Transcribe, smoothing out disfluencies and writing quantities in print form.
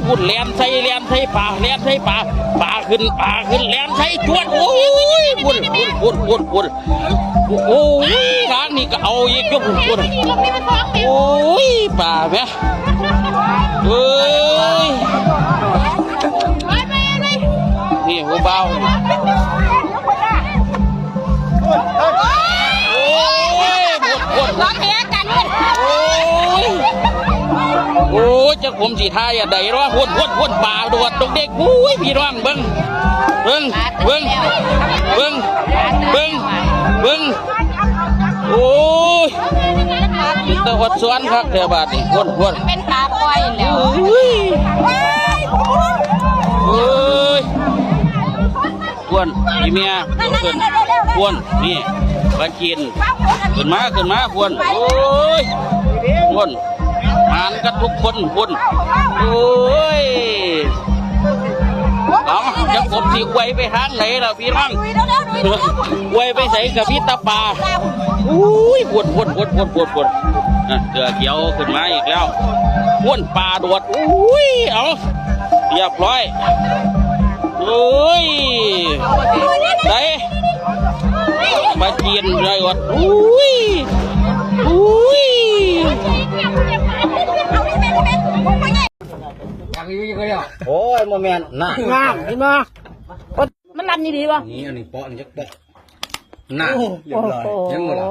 พุ่นแลนใส่ป่าแลนใส่ป่าขึ้นแลนใส่จวนโอ้ยพุ่นโอ้ยทางนี้ก็เอาอีกยกพุ่นโอ้ยป่าแม่เอ้ยนี่หัวเบาร้องเพลงกันเลยโอ้ยจะผมสีทายอะใดร้องหุ่นป่าดวดตกเด็กอุ้ยพี่ร้องเบิ้งโอ้ยตะวัดสวนครับเถอะบาดนี่หุ่นเป็นตาปล่อยแล้วเอ้ยหุ่นอีเมียหุ่นนี่ปลาจีนขึ้นมาหุ่นโอ้ยหุ่นหานกันทุกคนหุ่นโอ้ยเอาจะผมสิไวไปทางไหนล่ะพี่น้องไวไปใส่กับพี่ตาปาอุ้ยหุ่นเสือเขียวขึ้นมาอีกแล้วหุ่นปลาดวดอุ้ยเอาเรียบร้อยโอ้ยไหนปลาจีนไรวะอุ้ยโอ้ยโมเมนต์น่ะงามเห็นไหมมันรันนี่ดีป่ะนี่อันนี้เปาะนี่จะเปาะน่ะเรียบร้อยยังหมดละ